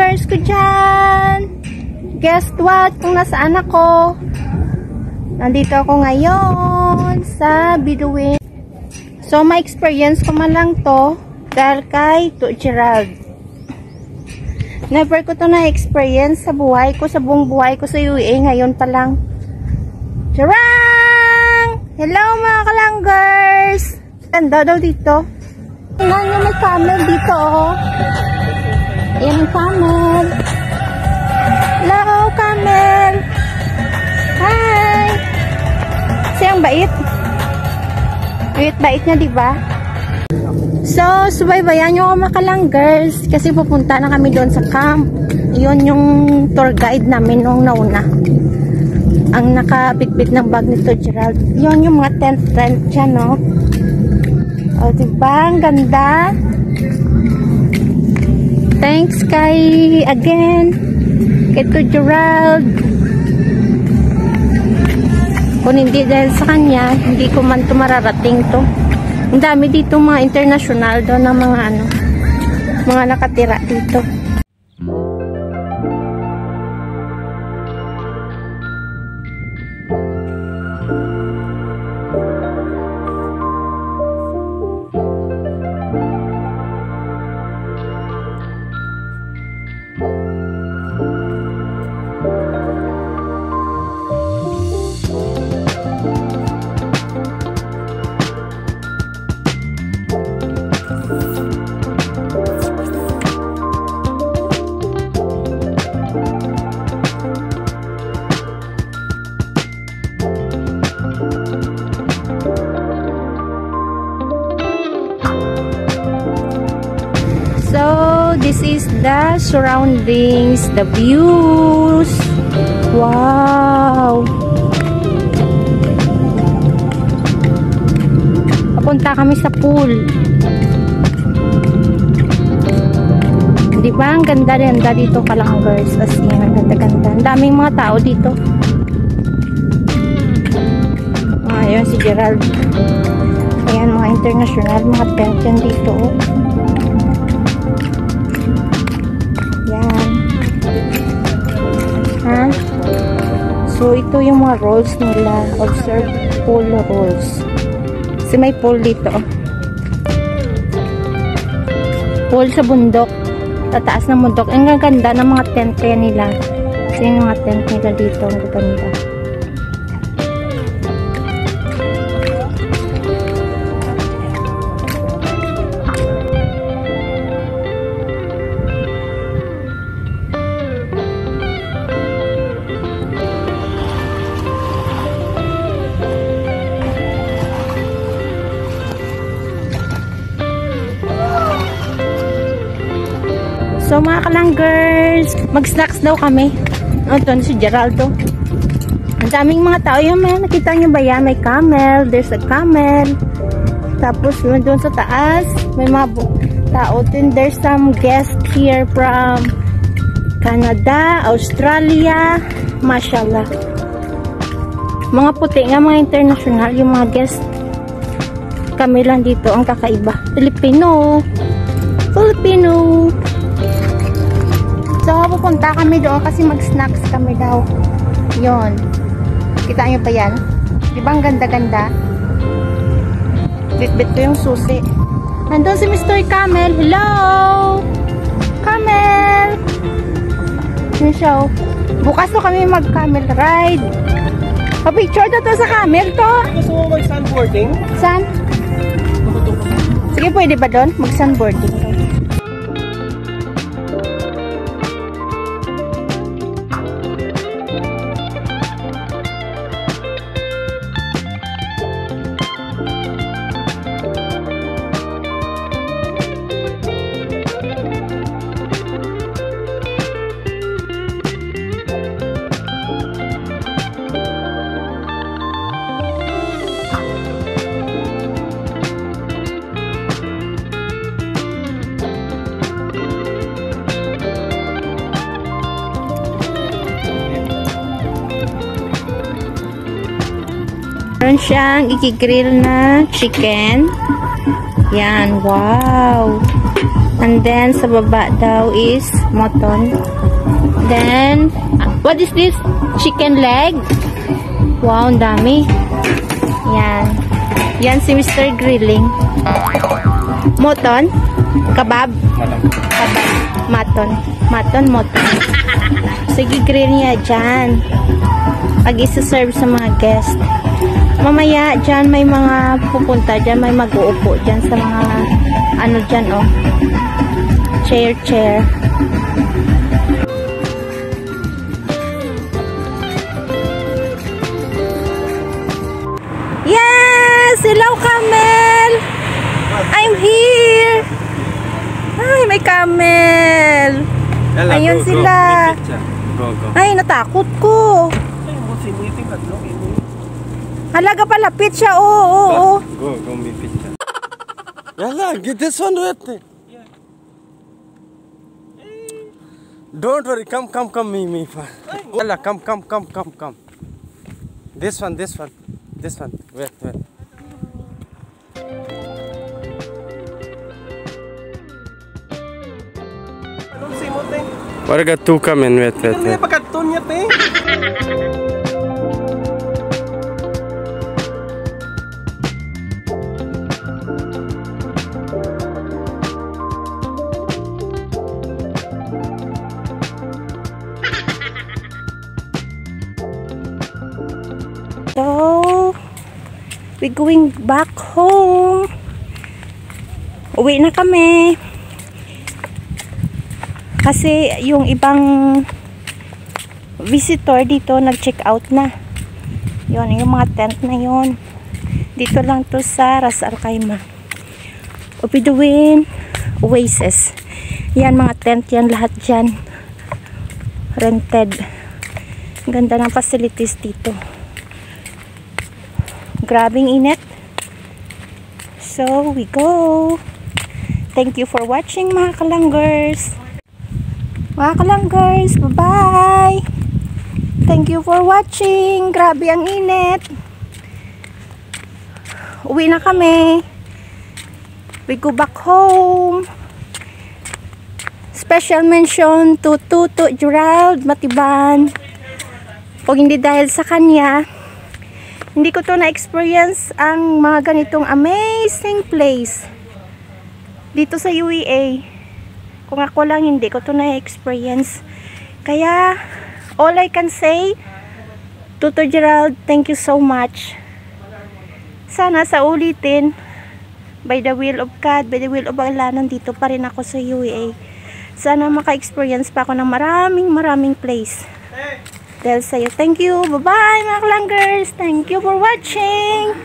ka-vloggers ko dyan! Guess what? Kung nasaan ako? Nandito ako ngayon sa Biduin. So, may experience ko man lang to dahil kay Gerald. Never ko to na-experience sa buhay ko, sa buong buhay ko sa UAE. Ngayon pa lang. Charang! Hello mga kalanggers! Ganda daw dito. Tingnan nyo, may camel dito, oh. Ayan ang camel. Hello, camel. Hi! Kasi ang bait. Bait niya, diba? So, subaybayan nyo ako mga kalanggers. Kasi pupunta na kami doon sa camp. Yun yung tour guide namin nung nauna. Ang nakabitbit ng bag nito, Gerald. Yun yung mga tent dyan, no? O, diba? Ang ganda. Thanks kay, again, kay Gerald. Kung hindi dahil sa kanya, hindi ko man ito mararating to. Ang dami dito mga international doon na mga ano, mga nakatira dito. So, this is the surroundings, the views. Wow! Papunta kami sa pool. Di ba? Ang ganda-ganda dito, kalanggers. As in, ang ganda-ganda. Ang daming mga tao dito. Ayun, si Gerald. Ayan, mga international, mga tent yan dito. So, ito yung mga rules nila. Observe pool rules. Kasi may pool dito. Pool sa bundok. Tataas ng bundok. Ang gaganda ng mga tent nila. Kasi yung mga tent nila dito. Ang gaganda. So mga kalanggers, mag-snacks daw kami. Ito si Geraldo. Ang daming mga tao yun, man. Nakita nyo ba yan? May camel. There's a camel. Tapos yun doon sa taas, may mga tao din. There's some guests here from Canada, Australia. Mashallah. Mga puti nga, mga international. Yung mga guests. Kami lang dito ang kakaiba. Filipino. So, pupunta kami doon kasi mag-snacks kami daw. Yon. Kita nyo pa yan? Diba ang ganda-ganda? Bit-bit ko yung susi. Nandun si Mr. Camel. Hello! Camel! Yun siya. Bukas to kami mag-camel ride. Pa-picture na to sa camel to. Gusto mo mag-sunboarding? Sun? Sige, pwede ba doon? Mag-sunboarding. Meron siyang ikigrill na chicken. Yan, wow. And then, sa baba daw is mutton. Then, what is this? Chicken leg? Wow, ang dami. Yan. Yan si Mr. Grilling. Mutton? Kebab? Kebab. Maton. Maton, mutton. Sige, grill niya dyan. Pag isa-serve sa mga guest. Mamaya, dyan may mga pupunta. Dyan may mag-uupo. Dyan sa mga, ano dyan, oh. Chair. Yes! Hello, camel! I'm here! Ay, may camel! Ayun sila! Ay, natakot ko! Halaga palapit siya, oo. Go, may picture. Yalla, get this one with me. Don't worry, come, me. Yalla, come. This one. Wait. Warga two come in, wait. So, we're going back home. Uwi na kami. Kasi yung ibang visitor dito nag-check out na. Yun, yung mga tent na yun. Dito lang to sa Ras Al Khaimah. Upiduin Oasis. Yan, mga tent yan lahat dyan. Rented. Ganda ng facilities dito. Grabing init. So, we go. Thank you for watching, mga kalanggers. Mga kalanggers, bye-bye. Thank you for watching. Grabe ang init. Uwi na kami. We go back home. Special mention to Tuto Gerald Matiban. Kung hindi dahil sa kanya, hindi ko to na-experience ang mga ganitong amazing place dito sa UEA. Kung ako lang, hindi ko to na-experience. Kaya, all I can say, Tuto Gerald, thank you so much. Sana sa ulitin, by the will of God, by the will of Allah, nandito pa rin ako sa UEA. Sana maka-experience pa ako ng maraming place. Dahil sa'yo. Thank you. Bye-bye, mga kalanggers. Thank you for watching.